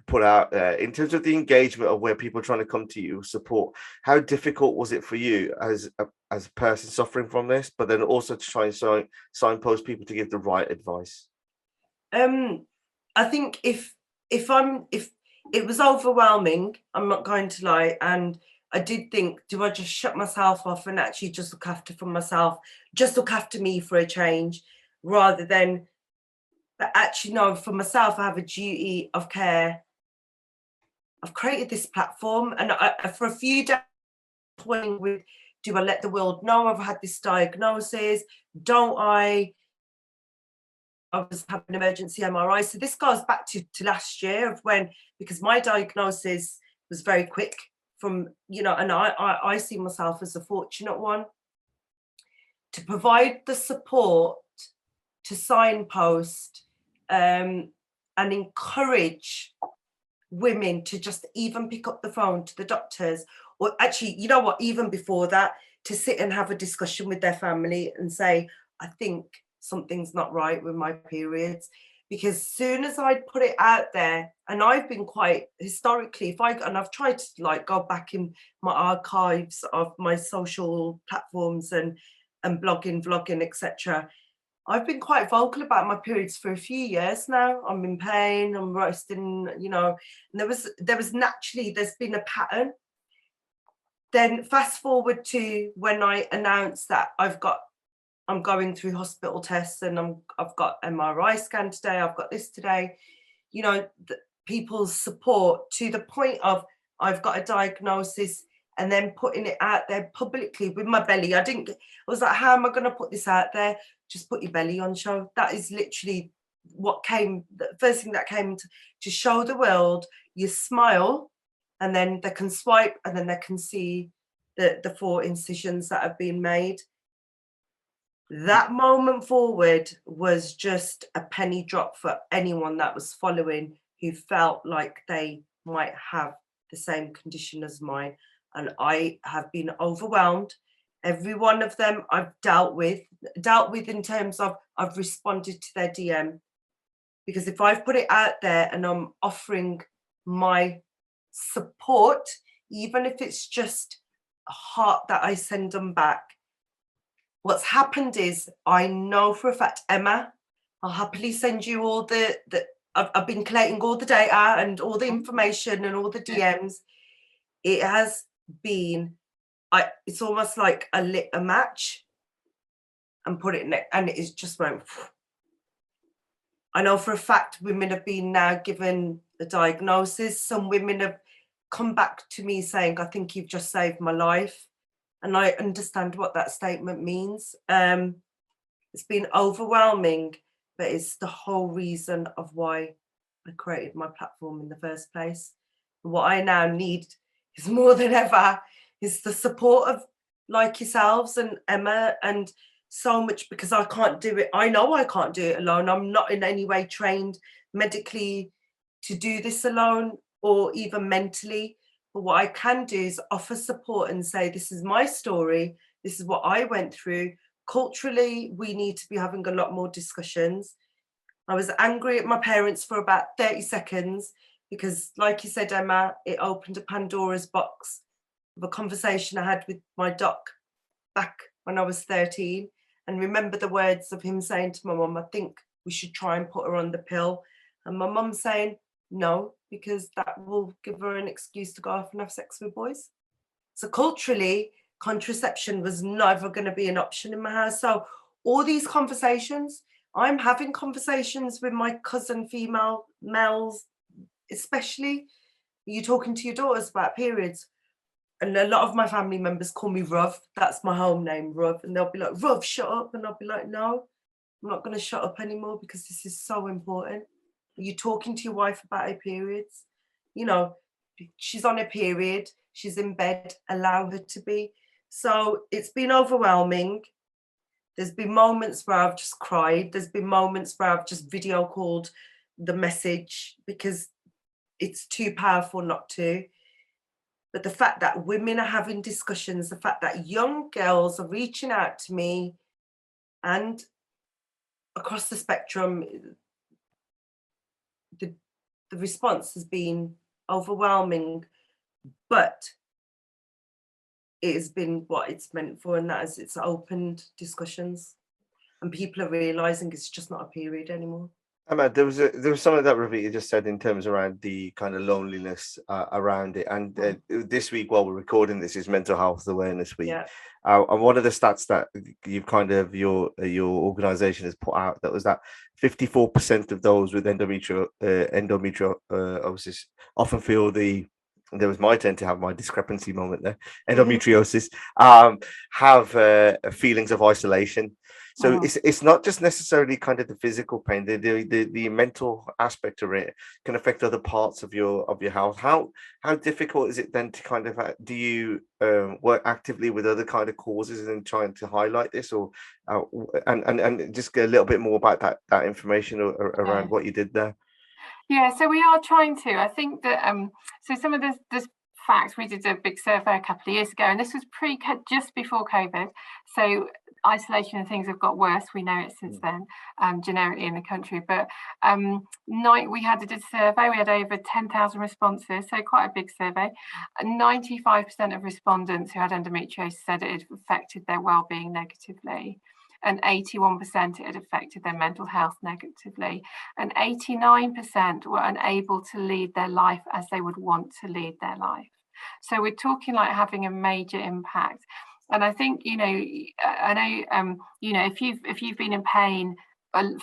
A: put out there in terms of the engagement of where people are trying to come to you support. How difficult was it for you as a person suffering from this, but then also to try and signpost people to give the right advice?
B: I think if it was overwhelming, I'm not going to lie, and I did think, do I just shut myself off and actually just look after myself, just look after me for a change, rather than, but actually no, for myself I have a duty of care. I've created this platform, and for a few days with, do I let the world know I've had this diagnosis? Don't I was having an emergency MRI. So this goes back to last year, of when, because my diagnosis was very quick from, you know, and I see myself as a fortunate one to provide the support, to signpost, and encourage women to just even pick up the phone to the doctors, or actually, you know what, even before that, to sit and have a discussion with their family and say, I think something's not right with my periods. Because as soon as I put it out there, and I've been quite historically, I've tried to like go back in my archives of my social platforms and blogging, vlogging, etc. I've been quite vocal about my periods for a few years now. I'm in pain, I'm roasting, you know, and there's been a pattern. Then fast forward to when I announced that I'm going through hospital tests and I've got MRI scan today, I've got this today, you know, people's support to the point of I've got a diagnosis, and then putting it out there publicly with my belly. I was like, how am I going to put this out there? Just put your belly on show. That is literally the first thing that came to show the world. You smile, and then they can swipe, and then they can see the 4 incisions that have been made. That moment forward was just a penny drop for anyone that was following who felt like they might have the same condition as mine. And I have been overwhelmed. Every one of them I've dealt with in terms of I've responded to their DM. Because if I've put it out there and I'm offering my support, even if it's just a heart that I send them back, what's happened is, I know for a fact, Emma, I'll happily send you all I've been collating all the data and all the information and all the DMs. It has been, it's almost like I lit a match and put it in it, and it is just went. I know for a fact women have been now given the diagnosis. Some women have come back to me saying, I think you've just saved my life. And I understand what that statement means. It's been overwhelming, but it's the whole reason of why I created my platform in the first place. What I now need is more than ever is the support of like yourselves and Emma, and so much, because I can't do it. I know I can't do it alone. I'm not in any way trained medically to do this alone, or even mentally. But what I can do is offer support and say, this is my story. This is what I went through. Culturally, we need to be having a lot more discussions. I was angry at my parents for about 30 seconds because, like you said, Emma, it opened a Pandora's box of a conversation I had with my doc back when I was 13. And remember the words of him saying to my mum, I think we should try and put her on the pill. And my mum saying, no, because that will give her an excuse to go off and have sex with boys. So culturally, contraception was never going to be an option in my house. So all these conversations, I'm having conversations with my cousin female males, especially. You're talking to your daughters about periods. And a lot of my family members call me Ruv. That's my home name, Ruv. And they'll be like, Ruv, shut up. And I'll be like, no, I'm not going to shut up anymore because this is so important. Are you talking to your wife about her periods? You know, she's on a period. She's in bed. Allow her to be. So it's been overwhelming. There's been moments where I've just cried. There's been moments where I've just video called the message because it's too powerful not to. But the fact that women are having discussions, the fact that young girls are reaching out to me, and across the spectrum, the response has been overwhelming, but it has been what it's meant for, and that is it's opened discussions, and people are realizing it's just not a period anymore.
A: Emma, there was something that Ravita just said in terms around the kind of loneliness around it, and this week, while we're recording this, is Mental Health Awareness Week.
B: Yeah.
A: And one of the stats that you've kind of your organisation has put out, that was that 54% of those with endometriosis often feel there was my turn to have my discrepancy moment there. Endometriosis have feelings of isolation. So it's not just necessarily kind of the physical pain. The mental aspect of it can affect other parts of your health. How difficult is it then to kind of do you work actively with other kind of causes and trying to highlight this, or and just get a little bit more about that information around what you did there?
C: Yeah, so we are trying to. I think that so some of the facts, we did a big survey a couple of years ago, and this was just before COVID. So isolation and things have got worse. We know it since then, generically in the country. But we did a survey. We had over 10,000 responses, so quite a big survey. 95% of respondents who had endometriosis said it had affected their well-being negatively. And 81% it had affected their mental health negatively, and 89% were unable to lead their life as they would want to lead their life. So we're talking like having a major impact. And I think, I know, if you've been in pain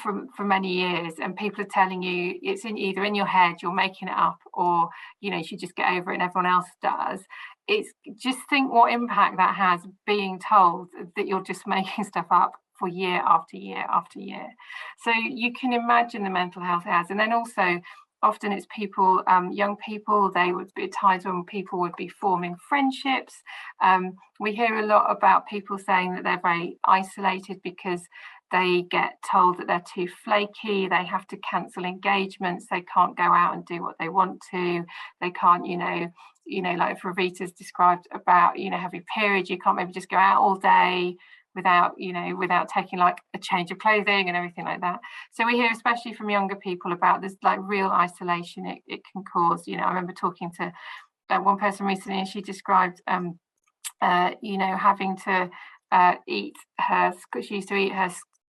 C: for many years, and people are telling you it's either in your head, you're making it up, or you should just get over it and everyone else does. It's just think what impact that has, being told that you're just making stuff up for year after year after year. So you can imagine the mental health it has. And then also often it's people, young people, they would be times when people would be forming friendships. We hear a lot about people saying that they're very isolated because they get told that they're too flaky, they have to cancel engagements, they can't go out and do what they want to, they can't, like Ravita's described about, having periods, you can't maybe just go out all day without taking like a change of clothing and everything like that. So we hear, especially from younger people, about this like real isolation it can cause. I remember talking to one person recently, and she described having to she used to eat her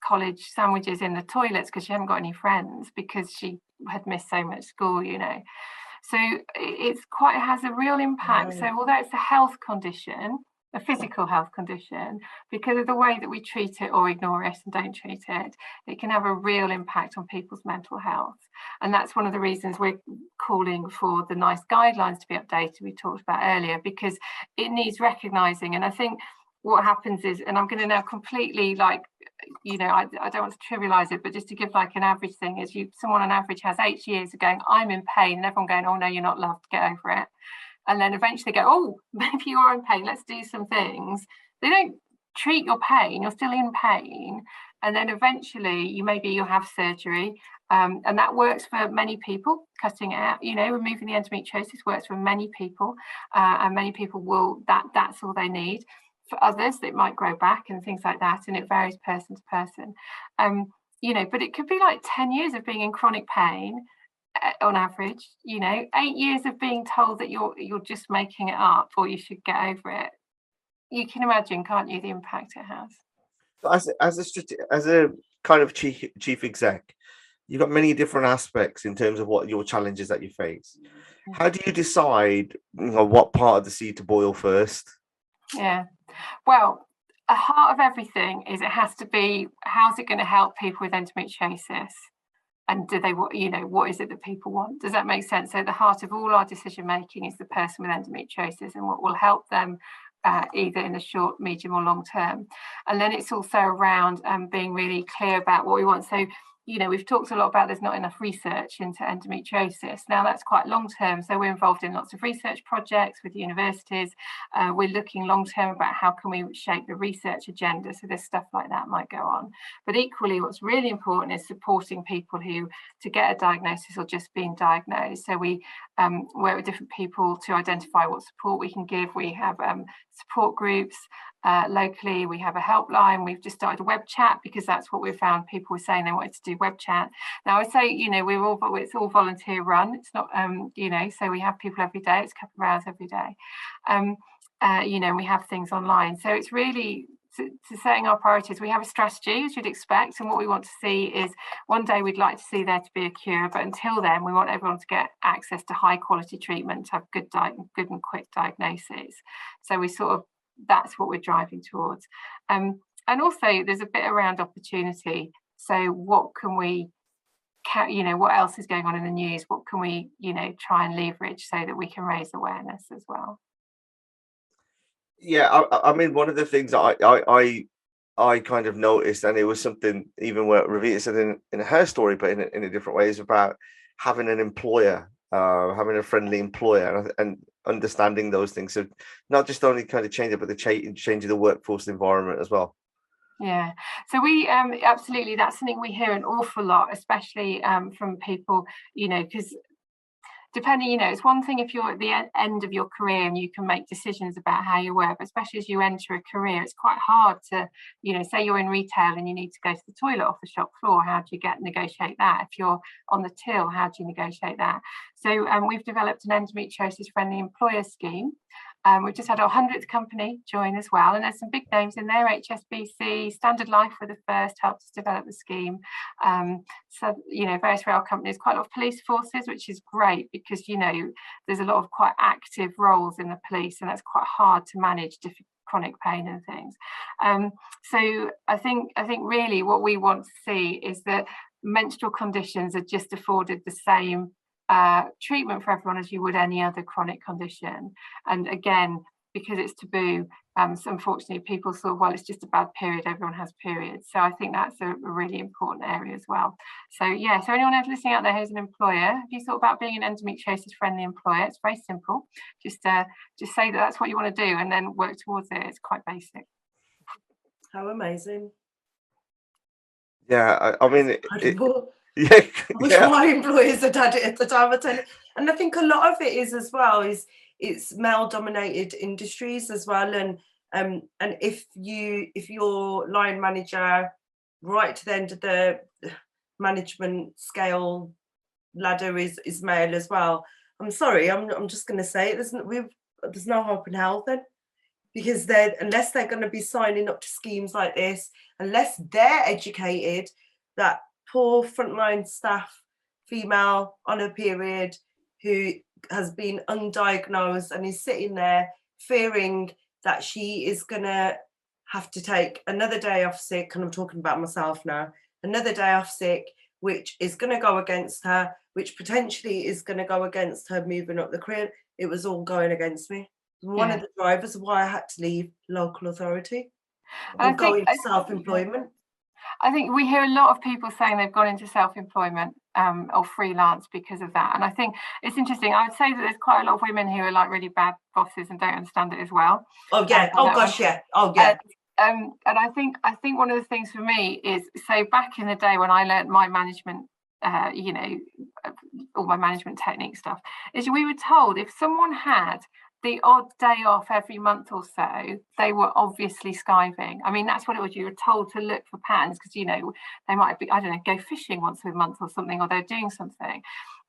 C: college sandwiches in the toilets because she hadn't got any friends because she had missed so much school. So it has a real impact. So although it's a health condition, a physical health condition, because of the way that we treat it or ignore it and don't treat it, it can have a real impact on people's mental health. And that's one of the reasons we're calling for the NICE guidelines to be updated, we talked about earlier, because it needs recognising. And I think what happens is, and I'm going to now completely I don't want to trivialise it, but just to give like an average thing, is someone on average has 8 years of going, I'm in pain, and everyone going, oh no, you're not loved, get over it. And then eventually go, oh, maybe you are in pain, let's do some things. They don't treat your pain, you're still in pain. And then eventually you'll have surgery. And that works for many people, cutting it out, removing the endometriosis works for many people. And many people that's all they need. For others, it might grow back and things like that. And it varies person to person. But it could be like 10 years of being in chronic pain on average, 8 years of being told that you're just making it up or you should get over it. You can imagine, can't you, the impact it has.
A: As a kind of chief exec, you've got many different aspects in terms of what your challenges that you face. How do you decide what part of the seed to boil first?
C: Yeah, well, a heart of everything is it has to be, how's it going to help people with endometriosis? And do they, what is it that people want? Does that make sense? So the heart of all our decision making is the person with endometriosis and what will help them either in the short, medium or long term. And then it's also around being really clear about what we want. So, we've talked a lot about there's not enough research into endometriosis. Now that's quite long term. So we're involved in lots of research projects with universities. We're looking long term about how can we shape the research agenda. So there's stuff like that might go on. But equally, what's really important is supporting people to get a diagnosis or just being diagnosed. So we work with different people to identify what support we can give. We have support groups. Locally, we have a helpline. We've just started a web chat because that's what we found. People were saying they wanted to do web chat. Now I say, it's all volunteer run. It's not, so we have people every day. It's a couple of hours every day. We have things online. So it's really to setting our priorities. We have a strategy, as you'd expect, and what we want to see is one day we'd like to see there to be a cure, but until then, we want everyone to get access to high quality treatment, to have good and quick diagnoses. So that's what we're driving towards. And also there's a bit around opportunity. So what can we, what else is going on in the news? What can we, try and leverage so that we can raise awareness as well?
A: Yeah, I mean, one of the things that I kind of noticed, and it was something even what Ravita said in her story, but in a different way, is about having an employer, having a friendly employer, and understanding those things. So not just only kind of change it, but the change of the workforce environment as well.
C: Yeah, so we absolutely, that's something we hear an awful lot, especially from people, because depending, it's one thing if you're at the end of your career and you can make decisions about how you work, but especially as you enter a career, it's quite hard to, say you're in retail and you need to go to the toilet off the shop floor. How do you negotiate that? If you're on the till, how do you negotiate that? So we've developed an endometriosis friendly employer scheme. We've just had our 100th company join as well, and there's some big names in there. HSBC, Standard Life were the first, helped us develop the scheme. So, various rail companies, quite a lot of police forces, which is great because, there's a lot of quite active roles in the police, and that's quite hard to manage chronic pain and things. So I think really what we want to see is that menstrual conditions are just afforded the same treatment for everyone as you would any other chronic condition. And again, because it's taboo, so unfortunately people thought, well, it's just a bad period, everyone has periods. So I think that's a really important area as well. So yeah, so anyone else listening out there who's an employer, have you thought about being an endometriosis friendly employer? It's very simple. Just say that's what you want to do and then work towards it. It's quite basic.
B: How amazing.
A: Yeah, I mean,
B: I wish my employers had had it at the time. And I think a lot of it is as well is it's male dominated industries as well, and if your line manager right to the end of the management scale ladder is male as well, I'm sorry, I'm just going to say it, there's no hope in hell then, because unless they're going to be signing up to schemes like this, unless they're educated, that poor frontline staff, female on a period who has been undiagnosed and is sitting there fearing that she is going to have to take another day off sick, and I'm talking about myself now, another day off sick, which is going to go against her, which potentially is going to go against her moving up the career. It was all going against me. One of the drivers of why I had to leave local authority and go into self-employment.
C: I think we hear a lot of people saying they've gone into self-employment or freelance because of that. And I think it's interesting. I would say that there's quite a lot of women who are like really bad bosses and don't understand it as well.
B: Oh, yeah. Oh, gosh, yeah. Oh, yeah.
C: And I think one of the things for me is, so back in the day when I learned my management, all my management technique stuff, is we were told if someone had the odd day off every month or so, they were obviously skiving. I mean, that's what it was. You were told to look for patterns because, they might be, I don't know, go fishing once a month or something, or they're doing something.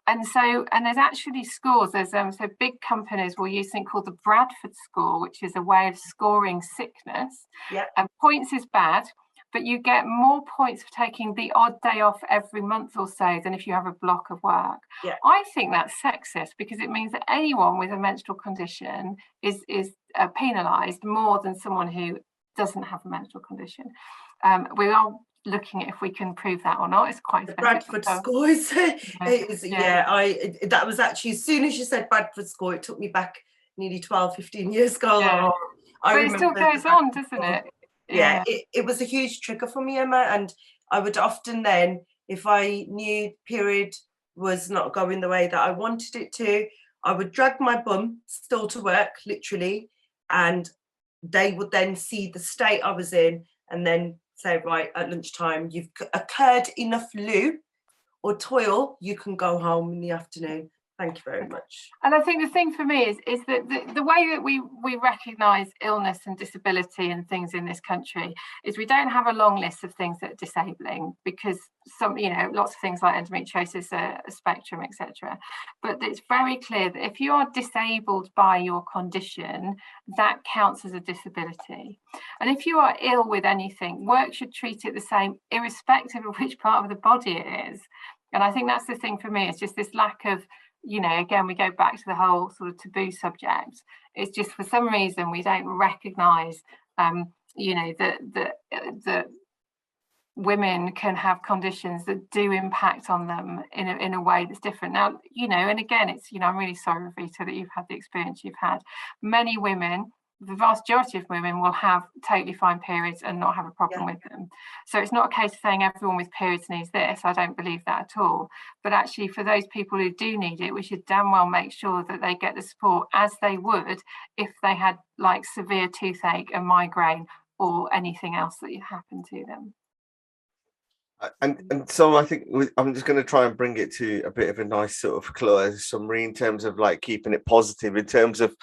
C: And there's actually scores. There's so big companies will use something called the Bradford School, which is a way of scoring sickness.
B: Yeah.
C: And points is bad, but you get more points for taking the odd day off every month or so than if you have a block of work.
B: Yeah.
C: I think that's sexist because it means that anyone with a menstrual condition is penalised more than someone who doesn't have a menstrual condition. We are looking at if we can prove that or not. It's quite expensive.
B: Bradford School that was actually, as soon as you said Bradford School, it took me back nearly 12-15 years ago.
C: Yeah. But it still goes on, doesn't it?
B: Yeah, it was a huge trigger for me, Emma, and I would often then, if I knew period was not going the way that I wanted it to, I would drag my bum still to work, literally, and they would then see the state I was in and then say, right, at lunchtime, you've occurred enough loo or toil, you can go home in the afternoon. Thank you very much.
C: And I think the thing for me is that the way that we recognise illness and disability and things in this country is we don't have a long list of things that are disabling, because some, lots of things like endometriosis are a spectrum, etc. But it's very clear that if you are disabled by your condition, that counts as a disability. And if you are ill with anything, work should treat it the same, irrespective of which part of the body it is. And I think that's the thing for me. It's just this lack of, again, we go back to the whole sort of taboo subject. It's just for some reason we don't recognise, that women can have conditions that do impact on them in a way that's different. Now, and again, it's, I'm really sorry, Ravita, that you've had the experience you've had. Many women, the vast majority of women, will have totally fine periods and not have a problem with them. So it's not a case of saying everyone with periods needs this. I don't believe that at all. But actually, for those people who do need it, we should damn well make sure that they get the support as they would if they had like severe toothache and migraine or anything else that you happen to them.
A: And so I think I'm just going to try and bring it to a bit of a nice sort of close summary in terms of like keeping it positive, in terms of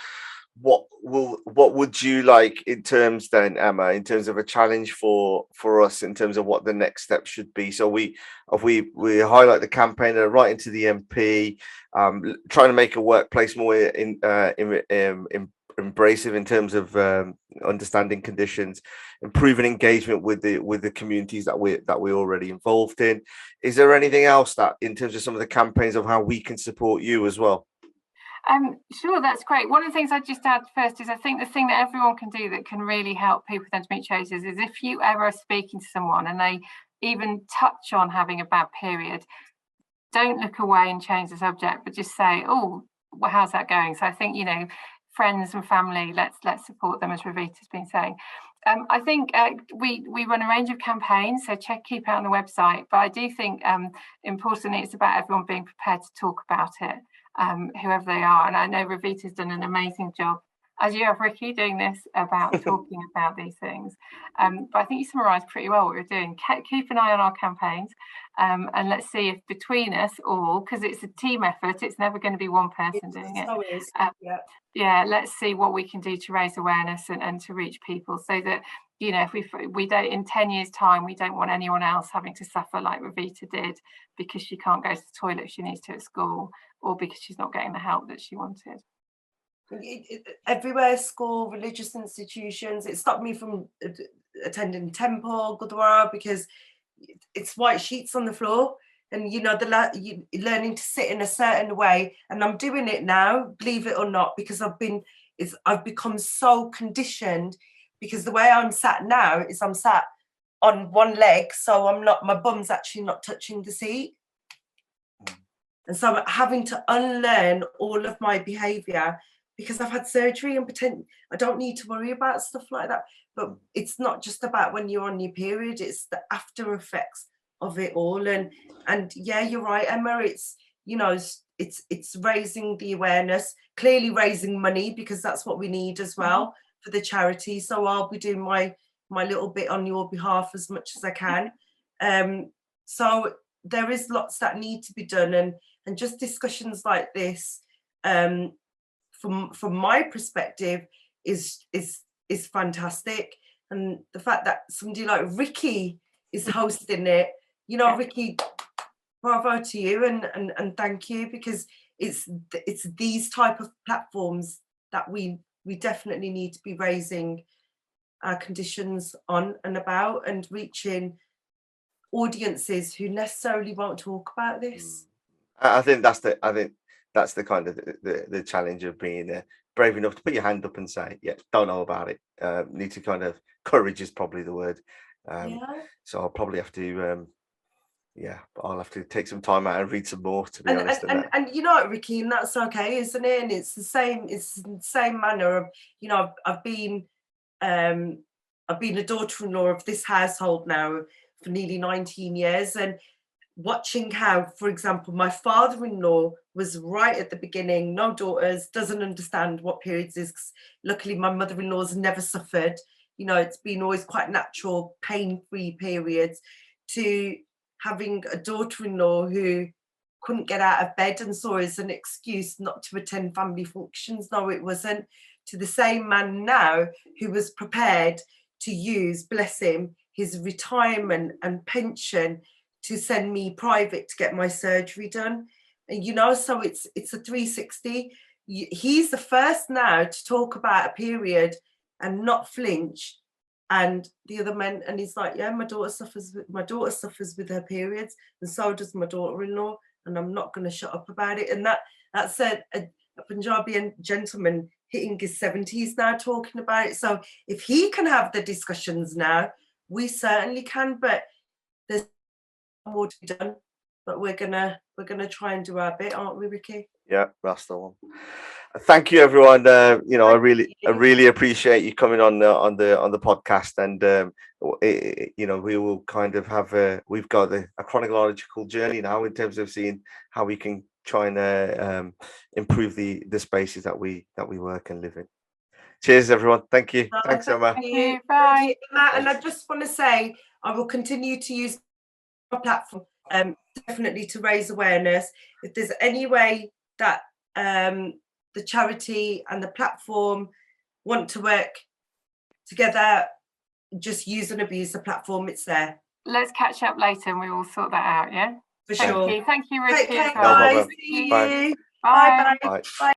A: what would you like in terms then, Emma, in terms of a challenge for us in terms of what the next step should be. So we highlight the campaigner right into the MP, trying to make a workplace more embracive in terms of understanding conditions, improving engagement with the communities that we're already involved in. Is there anything else that in terms of some of the campaigns of how we can support you as well?
C: Sure, that's great. One of the things I'd just add first is I think the thing that everyone can do that can really help people with endometriosis is if you ever are speaking to someone and they even touch on having a bad period, don't look away and change the subject, but just say, oh, well, how's that going? So I think, friends and family, let's support them, as Ravita's been saying. I think we run a range of campaigns, so keep out on the website. But I do think importantly, it's about everyone being prepared to talk about it, whoever they are. And I know Ravita's done an amazing job, as you have, Ricky, doing this about talking about these things. But I think you summarised pretty well what we're doing. Keep an eye on our campaigns, and let's see if between us all, because it's a team effort, it's never going to be one person doing it. Yeah, let's see what we can do to raise awareness and to reach people, so that if we don't, in 10 years' time, we don't want anyone else having to suffer like Ravita did because she can't go to the toilet if she needs to at school, or because she's not getting the help that she wanted.
B: Everywhere, school, religious institutions. It stopped me from attending temple, gurdwara, because it's white sheets on the floor, and you learning to sit in a certain way. And I'm doing it now, believe it or not, because I've become so conditioned, because the way I'm sat now is I'm sat on one leg, so my bum's actually not touching the seat. And so I'm having to unlearn all of my behaviour, because I've had surgery and I don't need to worry about stuff like that. But it's not just about when you're on your period, it's the after effects of it all. And yeah, you're right, Emma, it's raising the awareness, clearly raising money, because that's what we need as well for the charity. So I'll be doing my little bit on your behalf as much as I can. So there is lots that need to be done, and just discussions like this, from my perspective, is fantastic. And the fact that somebody like Ricky is hosting it, Ricky, bravo to you, and thank you, because it's these type of platforms that we definitely need to be raising our conditions on and about, and reaching audiences who necessarily won't talk about this.
A: I think that's the kind of the challenge of being brave enough to put your hand up and say, yeah, don't know about it. Need to kind of, courage is probably the word. So I'll probably have to I'll have to take some time out and read some more, to be honest.
B: And you know what, Ricky, and that's okay, isn't it? And it's the same manner of, I've been a daughter-in-law of this household now for nearly 19 years, and watching how, for example, my father-in-law was right at the beginning, no daughters, doesn't understand what periods is. Luckily, my mother-in-law's never suffered. It's been always quite natural, pain-free periods, to having a daughter-in-law who couldn't get out of bed and saw as an excuse not to attend family functions. No, it wasn't. To the same man now who was prepared to use, bless him, his retirement and pension to send me private to get my surgery done. And so it's a 360. He's the first now to talk about a period and not flinch. And the other men, and he's like, yeah, my daughter suffers with her periods, and so does my daughter-in-law, and I'm not going to shut up about it. And that's a Punjabi gentleman hitting his 70s now talking about it. So if he can have the discussions now, we certainly can. But there's more to be done. But we're gonna try and do our bit, aren't we, Ricky?
A: Yeah, that's the one. Thank you, everyone. I really appreciate you coming on the podcast, and we will kind of have we've got a chronological journey now in terms of seeing how we can try and improve the spaces that we work and live in. Cheers, everyone. Thank you. Thanks,
B: Thank
A: Emma.
C: Thank you. Bye.
B: Emma, and I just want to say, I will continue to use my platform definitely to raise awareness. If there's any way that the charity and the platform want to work together, just use and abuse the platform. It's there.
C: Let's catch up later and we will sort that out, yeah?
B: For sure.
C: Thank you, Ricky.
B: Take care,
A: No problem.
B: guys. See you.
A: Bye.
C: Bye.
B: Bye.
A: Bye.
B: Bye.